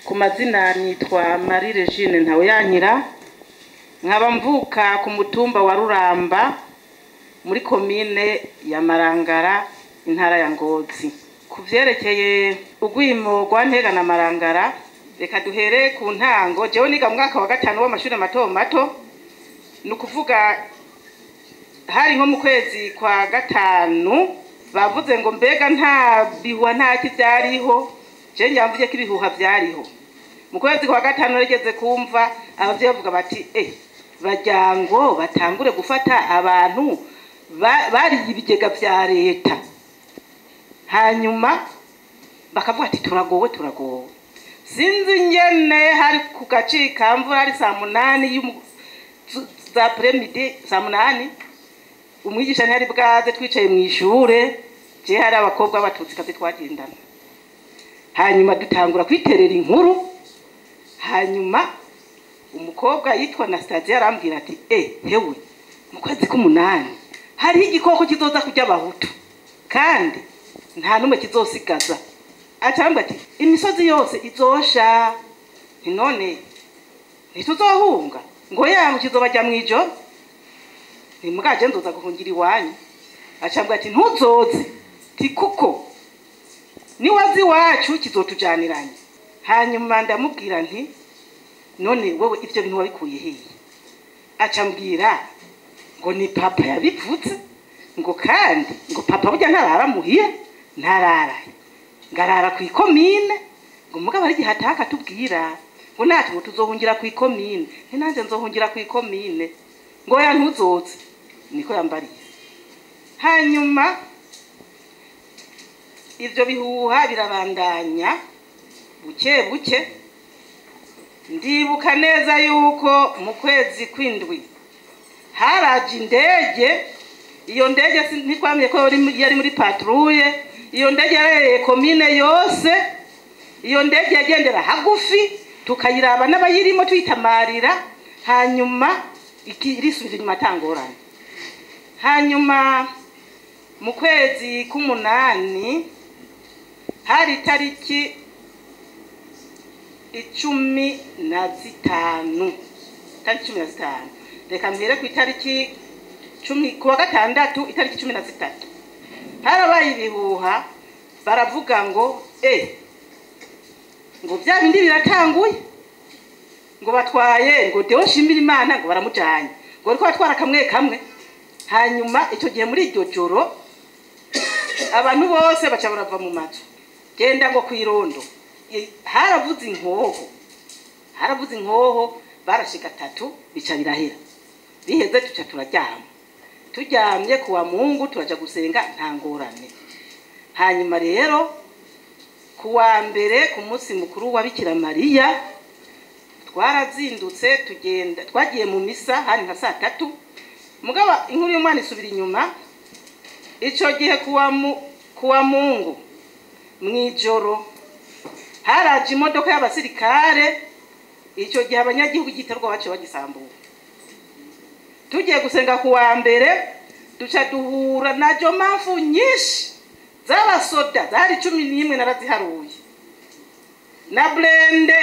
Ku mazina nitwa Marie Regine Ntawuyankira, nkaba mvuka ku mutumba wa Ruramba muri komine ya Marangara intara ya Ngozi. Ku vyerekeye ugwimo rwa Ntega na Marangara, reka duhere ku ntango. Jewe niga mu mwaka wa 5 w'amashuri mato mato, nukuvuga hari nko mu kwezi kwa 5 bavuze ngo mbega nta bihuha nta kivyariho. Je nyamvuye ko ibihuha vyariho. Mu kwezi kwa 5 regeze kumva abavye bavuga bati bajyango batangure gufata abantu bari ibigega vya leta. Hanyuma bakavuga ati turagowe. Sinzi ngene hari ku gacika mvura ari saa 8 za premidi, saa 8 umwigisha ntari bwaze twicaye mu ishure, je hari abakobwa batutsi kazi twagendana. Hanyuma dutangura kwiterera inkuru. Hanyuma umukobwa yitwa Anastasia arambwira ati hewe mu kwezi k'8 hari igikoko kizoza kurya abahutu kandi nta numwe kizosigaza. Atamba ati imisozi yose izosha, none ntituzohunga ngo yangu kizobajya mwijoro, nimugaje nzoza guhungira iwanyu. Acambwa ati ntuzoze ti kuko ni wazi wacu kizotujaniranye. Hanyuma ndamubwira nti none wowe ivyo bintu wabikuye hehe? Acambwira ngo ni papa yabivutse, ngo kandi ngo papa burya ntarara muhiye, ntarara ngarara ku ikomine, ngo mugabo ari gihataka tubwira ngo natwe tuzohungira ku ikomine. Nanje nzohungira ku ikomine, ngo ya ntuzoze, niko yambariye. Hanyuma ivyo bihuha birabandanya buke. Ndibuka neza yuko mu kwezi kw'indwi haraje indege. Iyo ndege ntikwamye ko yari muri patrouille. Iyo ndege yarereye komine yose. Iyo ndege yagendera hagufi, tukayiraba n'abayirimo tuyitamarira. Hanyuma irisubira inyuma tangorana. Hanyuma mu kwezi k'8 hari tariki 15. Tariki 15. Reka mbere ku itariki 10 kuwa 6 itariki 13. Harabaye ibihuha baravuga ngo ngo bya bindi biratanguye, ngo batwaye ngo Deo Shimira Imana ngo baramujanye, ngo ariko batwara kamwe. Hanyuma icyo gihe muri iryo joro abantu bose baca barava mu mazu genda ngo kwirondo. Haravuze inkoho barashika 3 bica birahera. Biheze tuca turaryama. Turyamye kuwa Mungu turaja gusenga nta ngorane. Hanyuma rero kuwa mbere ku munsi mukuru wa Bikira Mariya twarazindutse twagiye mu misa hari nka saa 3. Mugabo inkuru y'umwana isubira inyuma. Ico gihe kuwa Mungu mwijoro haraje imodoka y'abasirikare. Ico gihe abanyagihugu gitarwa bace bagisambura. Tugiye gusenga kuwa mbere duca duhura na jomafu nyinshi z'abasoda zari 11 naraziharuye na blende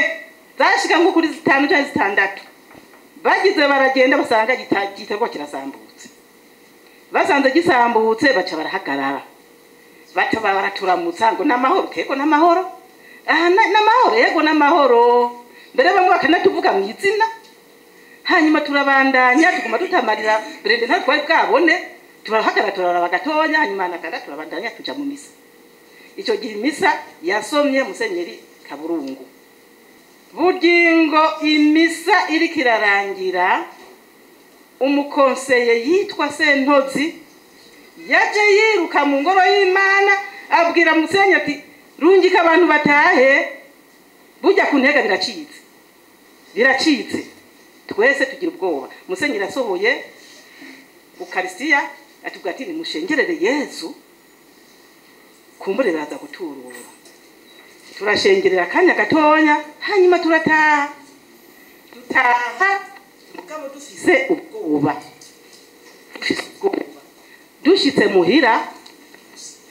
zashika nko kuri 5 cyangwa 6. Bagize baragenda basanga gitarwa kirasambutse. Basanze gisambutse baca barahagarara. Baca baraturamutsa ngo namahoro, keko namahoro. Namahoro yego namahoro. Mbere bamwe bakanatuvuga mu izina. Hanyuma turabandanya tuguma tutamarira brende nta twari bwabone. Turahagara turaraba gatonya hanyuma nakanda turabandanya tuja mu misa. Ico gihe misa yasomye Musenyeri Kaburungu. Bugingo imisa iri kirarangira, umukonseye yitwa Sentozi yaje yiruka mu ngoro y'Imana abwira Musenyeri ati rungika abantu batahe burya ku Ntega biracitse. Twese tugira ubwoba. Musenyeri asohoye Ukaristiya atubwira ati nimushengerere Yesu kumbure baraza guturura. Turashengerera kanya gatonya hanyuma dutaha mugabo dufise ubwoba. Dushitse muhira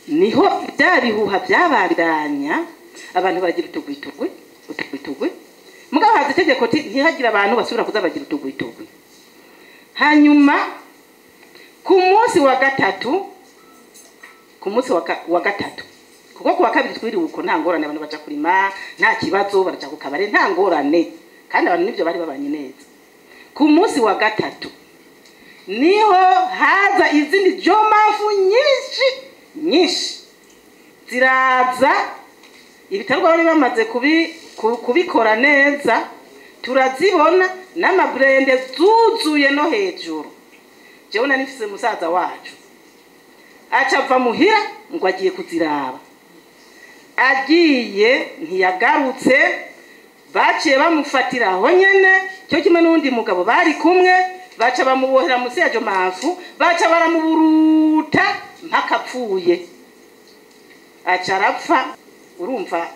niho bya bihuha byabandanya abantu bagira utugwitugwe utugwitugwi mugabo haza itegeko ntihagira abantu basubira kuza bagira utugwitugwi. Hanyuma ku munsi wa gatatu kuko kuwa kabiri twiriwe uko nta ngorane, abantu baja kurima nta kibazo, baraja ku kabare nta ngorane, kandi abantu nivyo bari babanye neza. Ku munsi wa gatatu niho haza izindi jomafu nyinshi ziraza, ibitarwa bari bamaze kubikora neza, turazibona n'amabrende zuzuye no hejuru. Jewe nifise musaza wacu acava muhira ngo agiye kuziraba, agiye ntiyagarutse, baciye bamufatira aho nyene cyo kimwe n'undi mugabo bari kumwe, baca bamubohera musi ya jomafu, baca baramuburuta mpaka apfuye, aca arapfa. Urumva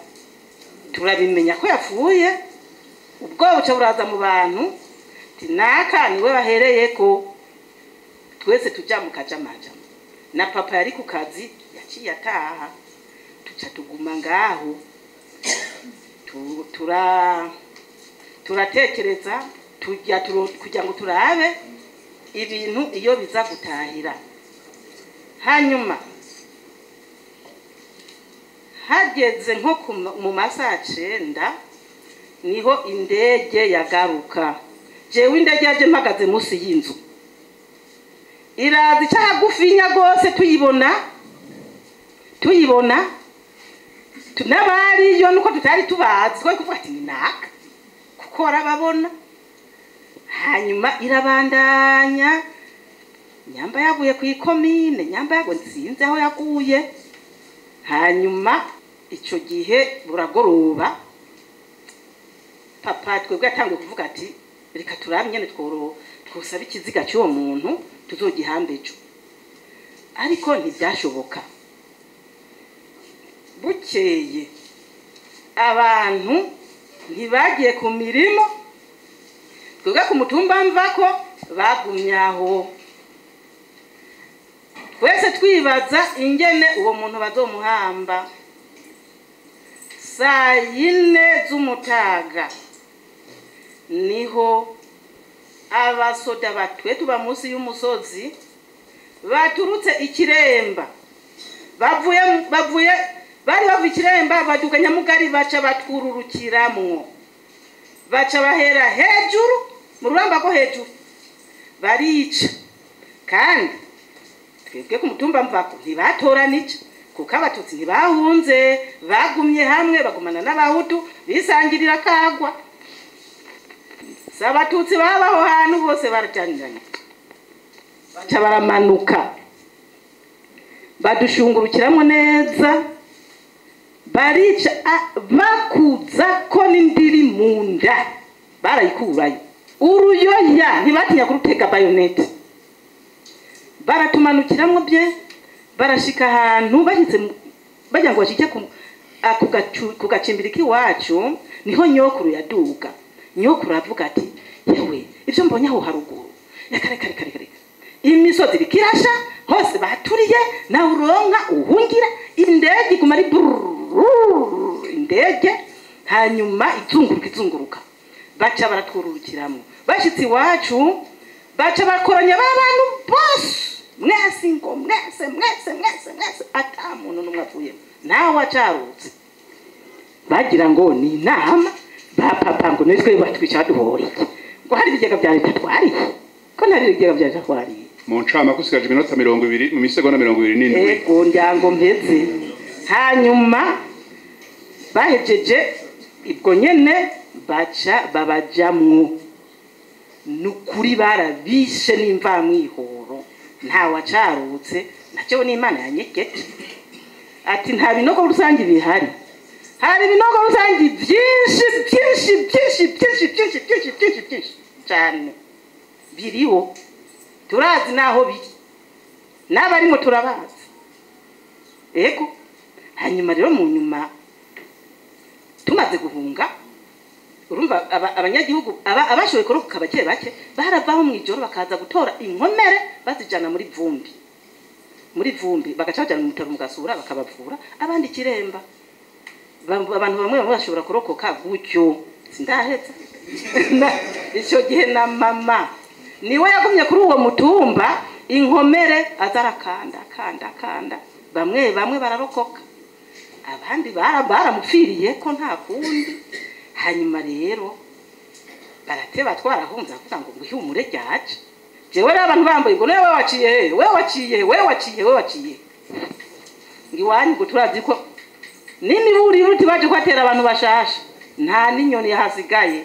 turabimenya ko yapfuye, ubwo buca buraza mu bantu tinaka niwe bahereyeko, twese tuja mu kajamaja, na papa yari ku kazi yaciye ataha, tuca tuguma ngaho turatekereza kugira ngo turabe ibintu iyo biza gutahira. Hanyuma hageze nko mu masaha 9 niho indege yagaruka. Jewe indege yaje mpagaze musi y'inzu, irazi cyagufinya gose, tuyibona tunabari yo nuko tutari tubazi ko kuvuga ati ninaka kuko arababona. Hanyuma irabandanya, nyamba yaguye ku ikomine, nyamba yago nsinze aho yaguye. Hanyuma ico gihe buragoroba, papa twebwe atangiye kuvuga ati reka turamye ne twosaba ikiziga cy'uwo muntu tuzogihambejo, ariko ntibyashoboka. Bukeye abantu ntibagiye ku mirimo, twebwe ku mutumba mvako bagumyaho, twese twibaza ingene uwo muntu bazomuhamba. Saa 4 z'umutaga niho abasoda batwe tuba munsi y'umusozi baturutse ikiremba, bavuye ikiremba baduga Nyamugari, baca batwururukiramwo, baca bahera hejuru mu ruramba ko hejuru barica. Kandi twebwe ku mutumba mvako ntibatoranije, kuko abatutsi ntibahunze, bagumye hamwe, bagumana n'abahutu bisangirira kagwa. Sabatutsi babaho hantu bose barajyaniranye, baca baramanuka badushungurukiramo neza, barica bakuza ko n'indiri munda barayikurayo. Uruyoya ntibatinya kurutega bayonete, baratumanukiramo bye, barashika ahantu bahitse bajya ngo bashike ku gacimbiri k'iwacu. Niho nyokuru yaduga, nyokuru avuga ati yewe ibyo mbonye aho haruguru kare imisozi bikirasha hose baturiye, na uronka uhungira indege iguma ari indege. Hanyuma izunguruka baca baratwururukiramo, bashitsi iwacu baca bakoranya b'abantu bose, mwese ngo mwese ata muntu n'umwe avuyemo, nawe acarutse. Bagira ngo ni inama ba papa ngo nitwe batwica duhoriye ngo hari ibigega bya leta twari ko ntari ibigega bya leta twari mu ncama kusigaje iminota 20 mu misegonda 27. Ego ndyango mpeze. Hanyuma bahejeje ibwo nyene baca babajamwo, nukuri barabishe n'imva mwihoro, nta wacarutse. Nacyo n'Imana yanyegete ati nta binogo rusange bihari, hari ibinogo rusange byinshi cyane biriho, turazi naho biri, n'abarimo turabazi. Ego hanyuma rero mu nyuma tumaze guhunga, urumva abanyagihugu abashoboye kurokoka bake baravaho mu ijoro bakaza gutora inkomere bazijana muri vumbi bagaca bajana mu mutaro mugasura bakabavura, abandi kiremba abantu bamwe bashobora kurokoka gutyo sindaheza icyo gihe na mama niwe yagumye kuri uwo mutumba inkomere azarakanda kanda bamwe bararokoka abandi baramupfiriye ko nta kundi hanyuma rero barateba twarahunza kugira ngo ihumure ryaje jewe abantu bambaye ngo nawe waciye ngiwanyu guturazi ko nini buri ruti baje kwatera abantu bashasha nta ninyoni yahasigaye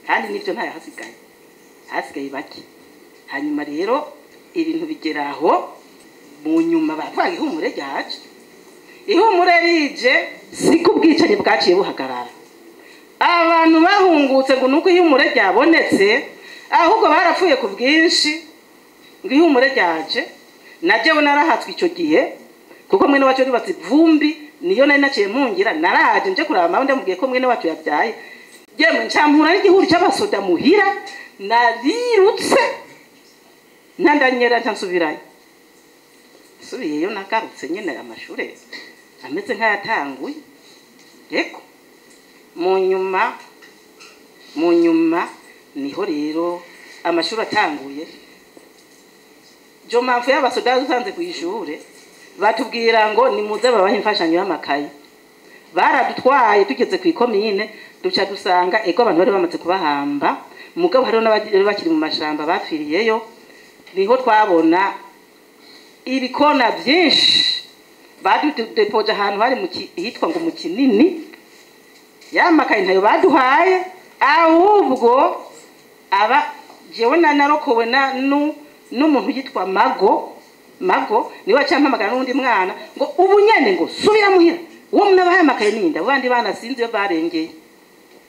kandi nivyo nta yahasigaye hasigaye baki hanyuma rero ibintu bigeraho mu nyuma bavuga ihumure ryaje ihumure rije siko ubwicanye bwaciye buhagarara abantu bahungutse ngo nuko ihumure ryabonetse ahubwo barapfuye ku bwinshi ngo ihumure ryaje najewe narahatswe icyo gihe kuko mwene wacu ribatse vumbi niyo nari naciye mungira naraje nje kuraba mawe ndamubwiye ko mwene wacu yabyaye yemwe ncampura n'igihuru cy'abasoda muhira narirutse nandanyera ntansubirayo subiyeyo nagarutse nyene amashure ameze nk'ayatanguye reko mu nyuma niho rero amashuri atanguye jo mpamvu y'abasoda usanze ku ishure batubwira ngo nimuze babahe imfashanyo y'amakaye baradutwaye tugeze ku ikomine duca dusanga ego abantu bari bamaze kubahamba mugabo hariho n'abari bakiri mu mashamba bapfiriyeyo niho twabona ibikona byinshi badudepoje ahantu hari hitwa ngo mu kinini yamakaye ntayo baduhaye ahubwo jewe narokowe n'umuntu yitwa mago niwe acampamagara n'undi mwana ngo ubu nyene ngo subira muhira uwo munabahaye amakaye ninda abandi bana sinzi yo barengeye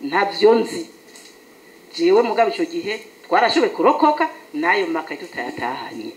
ntavyo nzi jewe mugabo ico gihe twarashobe kurokoka nayo makaye tutayatahanye.